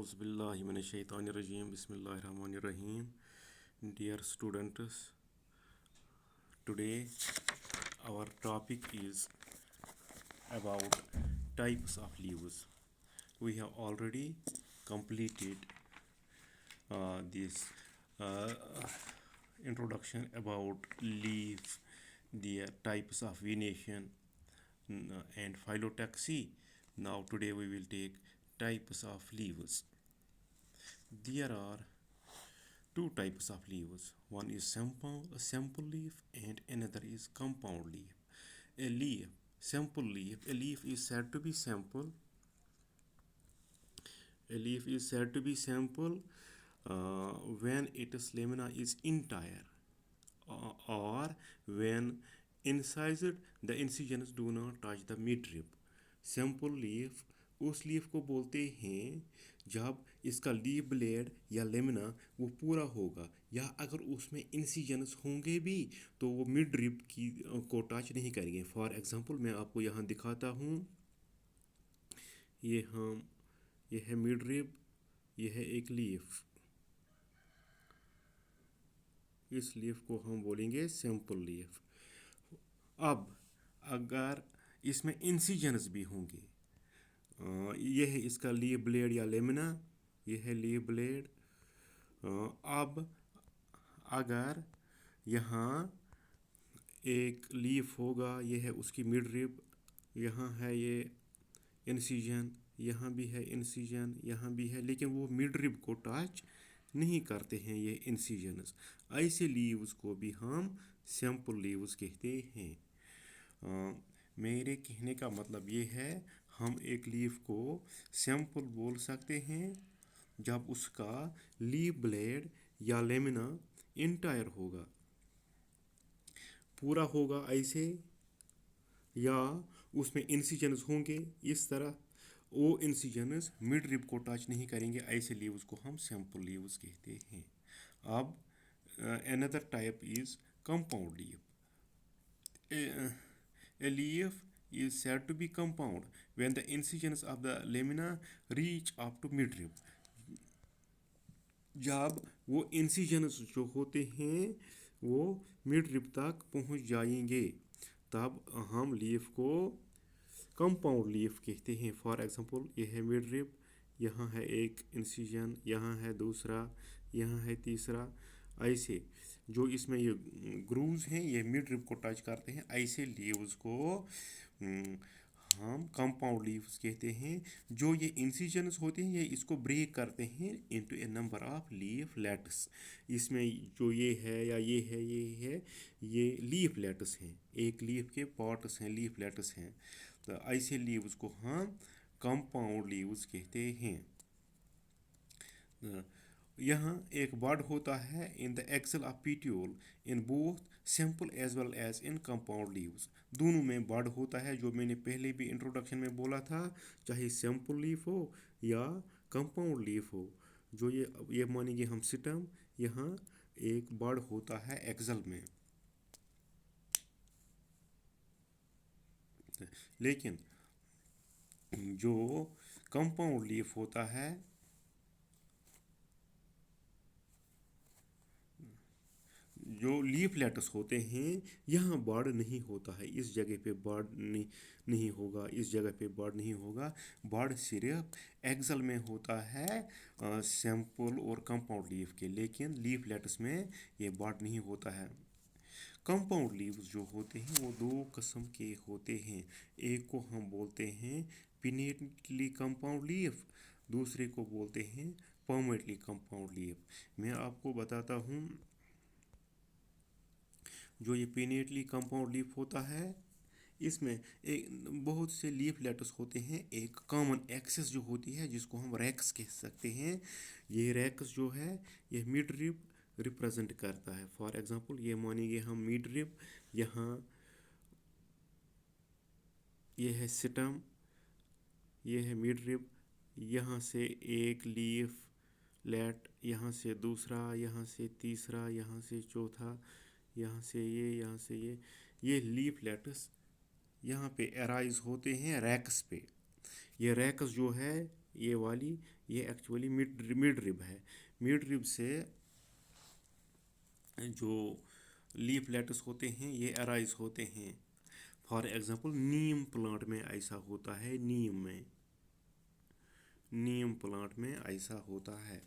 Auzubillahiminash-shaytanir-rajim. Bismillahir-rahmanir-rahim. Dear students, today our topic is about types of leaves. We have already completed this uh, introduction about leaves, their types of venation, and phyllotaxy. Now today we will take types of leaves. There are two types of leaves. One is simple leaf and another is compound leaf. A leaf, a leaf is said to be simple. A leaf is said to be simple when its lamina is entire or when incised the incisions do not touch the midrib. Simple leaf उस leaf को बोलते हैं जब इसका leaf blade या lamina वो पूरा होगा या अगर उसमें इंसिजन्स होंगे भी तो वो मिड रिब की को टच नहीं करेंगे. फॉर एग्जांपल मैं आपको यहाँ दिखाता हूँ. ये है मिड रिब, ये है एक लीफ. इस लीफ को हम बोलेंगे सिंपल लीफ. अब अगर इसमें इंसिजन्स भी होंगे, ये है इसका लीफ ब्लेड या लेमिना, ये है लीफ ब्लेड. अब अगर यहाँ एक लीफ होगा, ये है उसकी मिड रिब, यहाँ है ये इंसिजन, यहाँ भी है इंसिजन, यहाँ भी है, लेकिन वो मिड रिब को टच नहीं करते हैं ये इंसिजन्स. ऐसे लीव्स को भी हम सिंपल लीव्स कहते हैं. मेरे कहने का मतलब ये है हम एक लीफ को सिंपल बोल सकते हैं जब उसका लीफ ब्लेड या लेमिना इंटायर होगा, पूरा होगा ऐसे, या उसमें इंसिजन्स होंगे इस तरह. वो इंसिजन्स मिड रिब को टच नहीं करेंगे. ऐसे लीव्स को हम सिंपल लीव्स कहते हैं. अब another type is compound leaf. A leaf is said to be compound when the incisions of the lamina reach up to midrib. जब वो इंसिजन्स जो होते हैं वो मिडरिब तक पहुंच जाएंगे तब हम लीफ को कंपाउंड लीफ कहते हैं. फॉर एग्जांपल ये है मिडरिब, यहाँ है एक इंसिजन, यहाँ है दूसरा, यहाँ है तीसरा. ऐसे जो इसमें ये ग्रूव्स हैं ये मिडरिब को टच करते हैं. ऐसे लीव्स को हम कंपाउंड लीव्स कहते हैं. जो ये इंसिजन्स होते हैं ये इसको ब्रेक करते हैं into A number of leaf let's. इसमें जो ये है या ये है, ये लीफ लेट्स हैं. एक लीफ के पार्ट्स हैं, लीफ लेट्स हैं. तो ऐसे लीव्स को हम कंपाउंड लीव्स कहते हैं. यहाँ एक बड होता है in the axil of petiole in both simple as well as in compound leaves. दोनों में बड होता है, जो मैंने पहले भी इंट्रोडक्शन में बोला था, चाहे सिंपल लीफ हो या कंपाउंड लीफ हो. जो ये मानेंगे हम स्टेम, यहाँ एक बड होता है एक्सल में. लेकिन जो कंपाउंड लीफ होता है, जो लीफ लेटस होते हैं, यहाँ बर्ड नहीं होता है. इस जगह पे बर्ड नहीं होगा, इस जगह पे बर्ड नहीं होगा. बर्ड सिर्फ एक्सल में होता है सैंपल और कंपाउंड लीफ के, लेकिन लीफ लेटस में ये बर्ड नहीं होता है. कंपाउंड लीव्स जो होते हैं वो दो किस्म के होते हैं. एक को हम बोलते हैं पिनेटली कंपाउंड लीफ, दूसरे को बोलते हैं परमानेंटली कंपाउंड लीफ. मैं आपको बताता हूँ. जो ये पिनेटली कंपाउंड लीफ होता है इसमें एक बहुत से लीफ लेटर्स होते हैं. एक कॉमन एक्सेस जो होती है जिसको हम रैक्स कह सकते हैं. ये रैक्स जो है ये मिड रिब रिप्रेजेंट करता है. फॉर एग्जांपल ये मानेंगे हम मिड रिब, यहाँ ये है स्टम, ये है मिड रिब, यहाँ से एक लीफ लेट, यहाँ से दूसरा, यहाँ से तीसरा, यहाँ से चौथा, यहाँ से ये, यहाँ से ये लीफ लेटस यहाँ पे अराइज होते हैं रैक्स पे. ये रैक्स जो है ये वाली, ये एक्चुअली मिड रिब है। मिड रिब से जो लीफ लेटस होते हैं ये अराइज होते हैं। फॉर एग्जांपल नीम प्लांट में ऐसा होता है, नीम प्लांट में ऐसा होता है।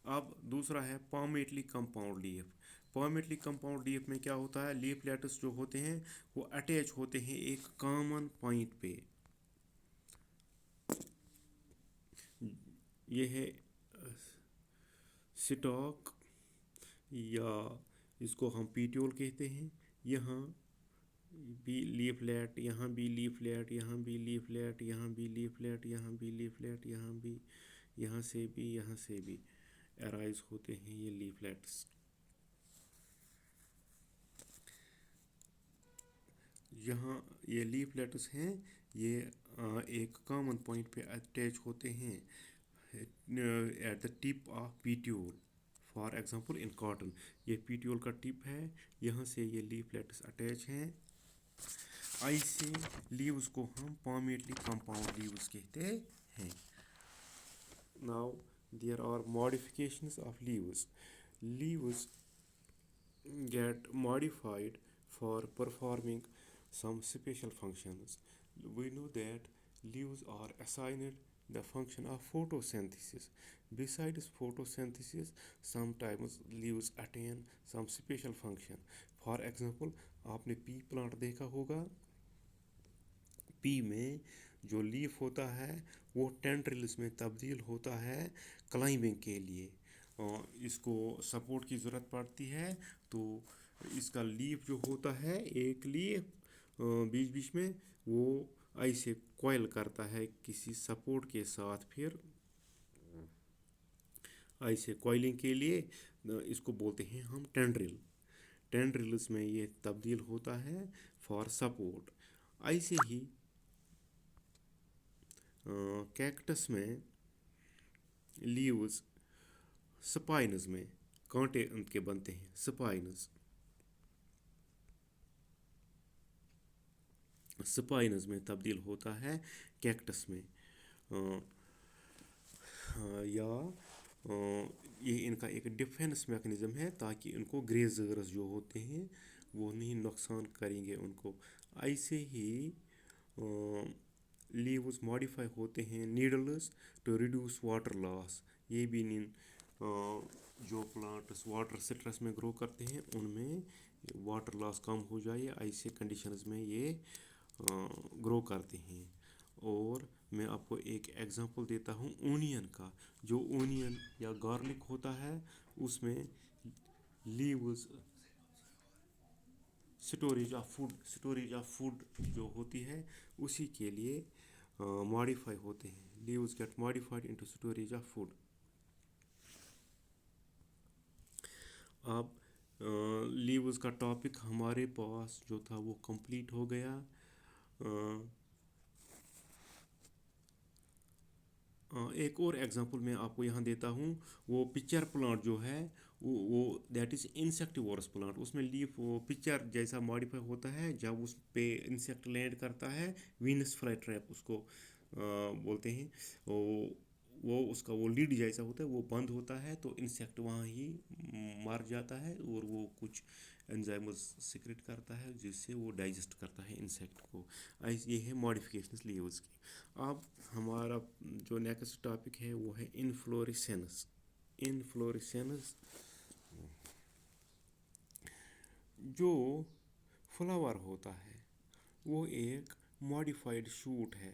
अब दूसरा है पॉमेटली कंपाउंड लीफ। पॉमेटली कंपाउंड लीफ में क्या होता है, लीफ लेटस जो होते हैं वो अटैच होते हैं एक कॉमन पॉइंट पे। ये है स्टॉक, या इसको हम पीट्यूल कहते हैं। यहाँ भी लीफलेट, यहाँ भी लीफलेट, यहाँ भी लीफलेट, यहाँ भी लीफलेट, यहाँ भी लीफलेट, यहाँ भी, यहाँ से भी, यहाँ से भी अराइज होते हैं ये लीफलेट्स। यहाँ ये लीफलेट्स हैं, ये एक कॉमन पॉइंट पे अटैच होते हैं at the tip of petiole. For example in cotton, ये पीट्यूल का टिप है, यहाँ से ये लीफलेट्स अटैच हैं। ऐसे लीव्स को हम पॉमेटली कंपाउंड लीव्स कहते हैं। Now there are modifications of leaves. Leaves get modified for performing some special functions. We know that leaves are assigned the function of photosynthesis. Besides photosynthesis, sometimes leaves attain some special function. For example, आपने P plant देखा होगा। P में जो leaf होता है वो tendrils में तब्दील होता है क्लाइंबिंग के लिए। इसको सपोर्ट की ज़रूरत पड़ती है, तो इसका लीफ जो होता है, एक लीफ बीच बीच में वो ऐसे कॉइल करता है किसी सपोर्ट के साथ। फिर ऐसे कॉइलिंग के लिए इसको बोलते हैं हम टेंड्रिल। टेंड्रिल्स में ये तब्दील होता है फॉर सपोर्ट। ऐसे ही कैक्टस में लीव्स स्पाइनस में कांटे उनके बनते हैं, स्पाइनस में तब्दील होता है कैक्टस में। या ये इनका एक डिफेंस मैकेनिज़्म है ताकि इनको ग्रेजर्स जो होते हैं वो नहीं नुकसान करेंगे उनको। ऐसे ही लीव्स मॉडिफाई होते हैं needles to reduce water loss. ये भी जो प्लांट्स वाटर स्ट्रेस में ग्रो करते हैं उनमें वाटर लॉस कम हो जाए, ऐसे कंडीशंस में ये ग्रो करते हैं। और मैं आपको एक एग्जांपल देता हूँ ओनियन का। जो ओनियन या गार्लिक होता है उसमें लीव्स स्टोरेज ऑफ फूड जो होती है उसी के लिए मॉडिफाई होते हैं। Leaves gate modified into storage of food. अब लीव्स का टॉपिक हमारे पास जो था वो कंप्लीट हो गया। एक और एग्जांपल मैं आपको यहाँ देता हूँ। वो पिक्चर प्लांट जो है वो दैट इज़ इंसेक्टिवोरस प्लांट। उसमें लीफ वो पिक्चर जैसा मॉडिफाई होता है जब उस पे इंसेक्ट लैंड करता है। वीनस फ्लाई ट्रैप उसको बोलते हैं। वो उसका वो लीड जैसा होता है, वो बंद होता है तो इंसेक्ट वहाँ ही मर जाता है और वो कुछ एंजाइम्स सिक्रेट करता है जिससे वो डाइजेस्ट करता है इंसेक्ट को। ये है मॉडिफिकेशन लीव्स की। अब हमारा जो नेक्स्ट टॉपिक है वो है इनफ्लोरेसेंस। जो फ्लावर होता है वो एक मॉडिफाइड शूट है।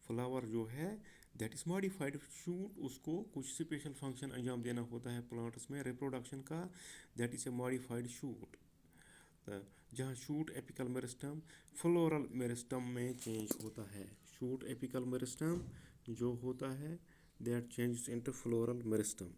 फ्लावर जो है दैट इज़ मॉडिफाइड शूट, उसको कुछ स्पेशल फंक्शन अंजाम देना होता है प्लांट्स में रिप्रोडक्शन का। That is a modified shoot. जहाँ shoot apical meristem floral meristem में चेंज होता है। शूट एपिकल मेरिस्टम जो होता है that changes into floral meristem.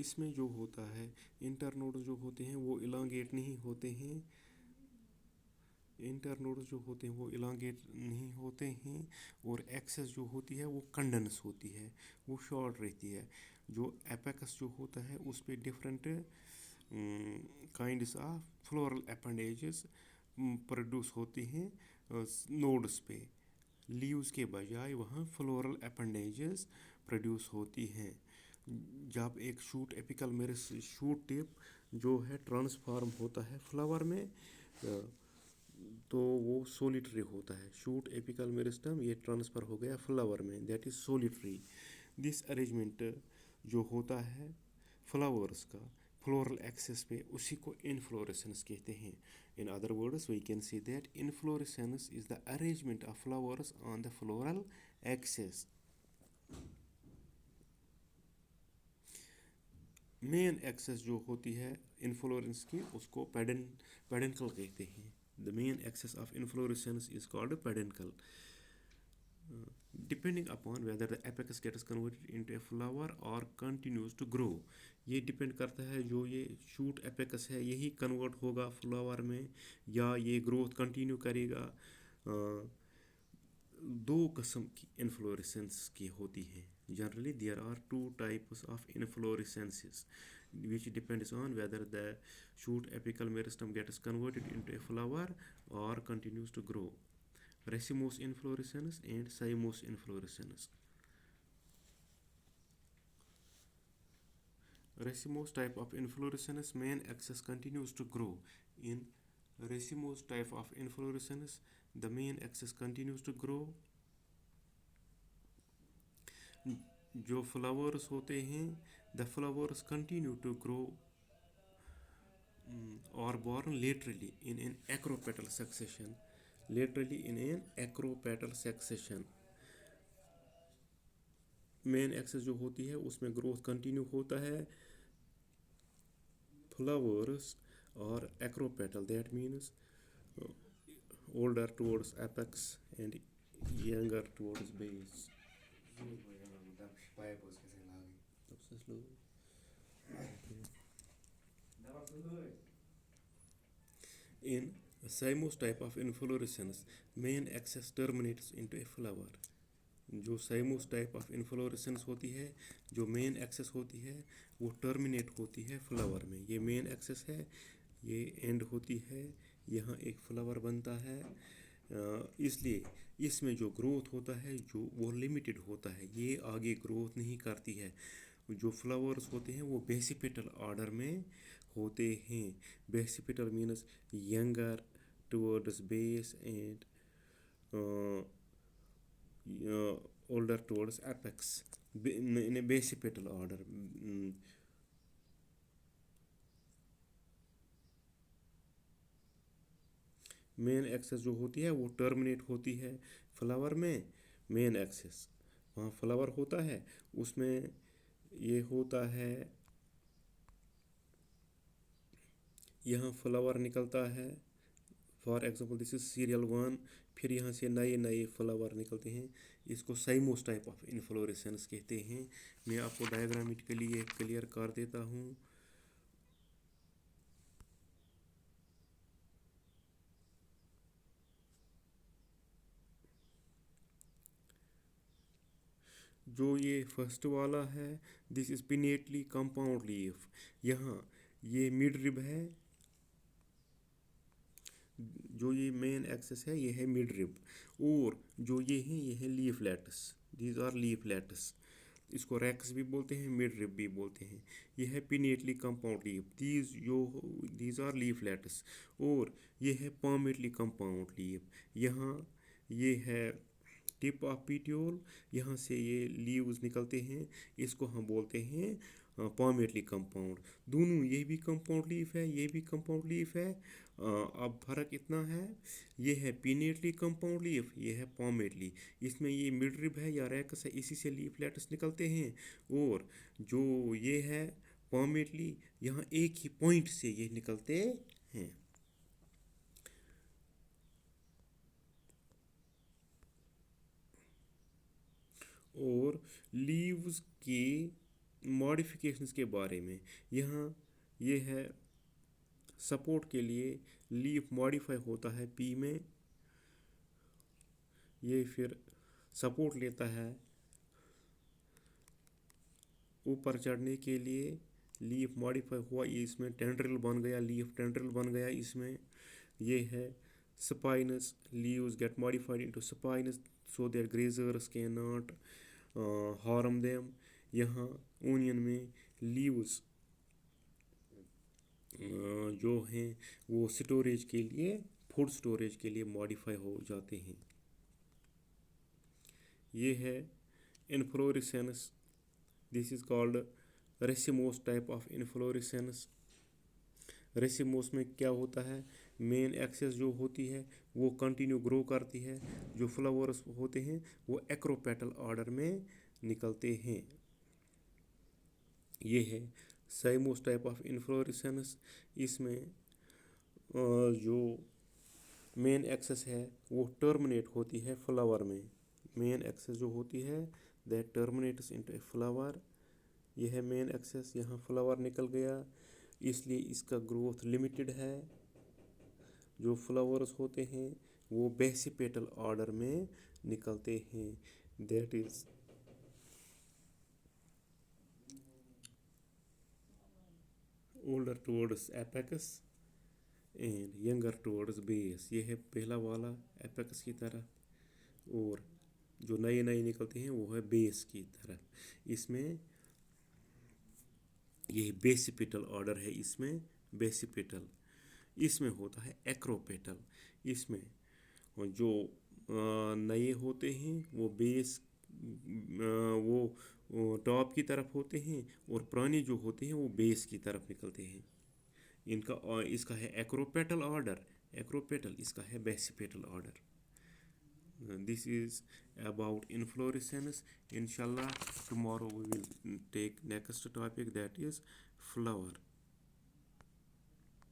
इसमें जो होता है इंटरनोड्स जो होते हैं वो इलांगेट नहीं होते हैं। इंटरनोड्स जो होते हैं वो इलांगेट नहीं होते हैं और एक्सेस जो होती है वो कंडेंस होती है, वो शॉर्ट रहती है। जो एपेक्स जो होता है उस पे different kinds of floral appendages produce होती हैं नोड्स पे। लीव्स के बजाय वहाँ फ्लोरल अपेंडेजेस प्रोड्यूस होती हैं। जब एक शूट एपिकल मेरिस शूट टिप जो है ट्रांसफॉर्म होता है फ्लावर में, तो वो सोलिटरी होता है। शूट एपिकल मेरिस्टम ये ट्रांसफ़र हो गया फ्लावर में, that is solitary. This arrangement जो होता है फ्लावर्स का फ्लोरल एक्सेस पे, उसी को इनफ्लोरेसेंस कहते हैं। In other words we can see that inflorescence is the arrangement of flowers on the floral axis. Main axis जो होती है इनफ्लोरेंस की उसको पेडेंकल कहते हैं। The main axis of inflorescence is called peduncle. Depending upon whether the apex gets converted into a flower or continues to grow, ये depend करता है जो ये शूट एपेक्स है यही कन्वर्ट होगा फ्लावर में या ये ग्रोथ कंटिन्यू करेगा। दो किस्म की इन्फ्लोरेसेंस की होती है। Generally there are two types of inflorescences which depends on whether the shoot apical meristem gets converted into a flower or continues to grow. Racemose inflorescence and cymose inflorescence. Racemose type of inflorescence, main axis continues to grow. In racemose type of inflorescence, the main axis continues to grow. जो flowers होते हैं, the flowers continue to grow or born laterally in an acropetal succession. Laterally in an acropetal succession. Main axis जो होती है उसमें growth continue होता है। Flowers और acropetal, that means older towards apex and younger towards base. In cymose type of inflorescence, main axis terminates into a flower. जो साइमोस type of inflorescence होती है, जो मेन एक्सेस होती है वो टर्मिनेट होती है फ्लावर में। ये मेन एक्सेस है, ये एंड होती है, यहाँ एक फ्लावर बनता है। इसलिए इसमें जो ग्रोथ होता है जो वो लिमिटेड होता है, ये आगे ग्रोथ नहीं करती है। जो फ्लावर्स होते हैं वो बेसिपेटल ऑर्डर में होते हैं। Basipetal means younger towards base and older towards apex in a basipetal order. Main axis जो होती है वो टर्मिनेट होती है फ्लावर में। मेन एक्सेस वहाँ फ्लावर होता है, उसमें ये होता है, यहाँ फ्लावर निकलता है। For example this is serial 1, फिर यहाँ से नए नए फ्लावर निकलते हैं। इसको साइमोस टाइप ऑफ इन्फ्लोरेसेंस कहते हैं। मैं आपको डायग्रामेटिकली ये क्लियर कर देता हूँ। जो ये फर्स्ट वाला है this is pinnately compound leaf. यहाँ ये मिड रिब है, जो ये मेन एक्सेस है ये है मिड रिब, और जो ये है ये है leaflets. These are leaflets. इसको रैक्स भी बोलते हैं, मिड रिब भी बोलते हैं। ये है pinnately compound leaf, these are leaflets. और ये है पामेटली कंपाउंड लीफ। यहाँ ये है टिप ऑफ पीटियोल, यहाँ से ये लीव्स निकलते हैं, इसको हम बोलते हैं पामेटली कंपाउंड। दोनों ये भी कंपाउंड लीफ है, ये भी कंपाउंड लीफ है। अब फर्क इतना है, ये है पिनेटली कंपाउंड लीफ, ये है पामेटली। इसमें ये मिड रिब है या रैकस है, इसी से लीफ लेटस निकलते हैं। और जो ये है पामेटली, यहाँ एक ही पॉइंट से ये निकलते हैं। और लीव्स की मॉडिफिकेशंस के बारे में, यहाँ ये है सपोर्ट के लिए लीफ मॉडिफाई होता है पी में, ये फिर सपोर्ट लेता है ऊपर चढ़ने के लिए लीफ मॉडिफाई हुआ, इसमें टेंड्रिल बन गया, लीफ टेंड्रिल बन गया इसमें। ये है spinous, leaves gate modified into spinous so that grazers can not harm them. यहाँ ओनियन में लीव्स जो हैं वो स्टोरेज के लिए, फूड स्टोरेज के लिए मॉडिफाई हो जाते हैं। ये है inflorescence, this is called racemose type of inflorescence. Racemose में क्या होता है, मेन एक्सेस जो होती है वो कंटिन्यू ग्रो करती है, जो फ्लावर्स होते हैं वो एक्रोपेटल ऑर्डर में निकलते हैं। ये है साइमोस टाइप ऑफ इन्फ्लोरेसेंस। इसमें जो मेन एक्सेस है वो टर्मिनेट होती है फ्लावर में। मेन एक्सेस जो होती है that terminates into a flower. यह है मेन एक्सेस, यहाँ फ्लावर निकल गया, इसलिए इसका ग्रोथ लिमिटेड है। जो फ्लावर्स होते हैं वो बेसिपेटल ऑर्डर में निकलते हैं, that is older towards apex and younger towards base. ये है पहला वाला एपेक्स की तरफ, और जो नए नए निकलते हैं वो है बेस की तरफ। इसमें ये बेसिपेटल ऑर्डर है, इसमें बेसिपेटल। इसमें होता है एक्रोपेटल। इसमें जो नए होते हैं वो बेस वो टॉप की तरफ होते हैं, और पुराने जो होते हैं वो बेस की तरफ निकलते हैं। इसका है एक्रोपेटल ऑर्डर, एक्रोपेटल, इसका है basipetal order. This is about inflorescence. Inshallah, tomorrow we will take next topic, that is flower.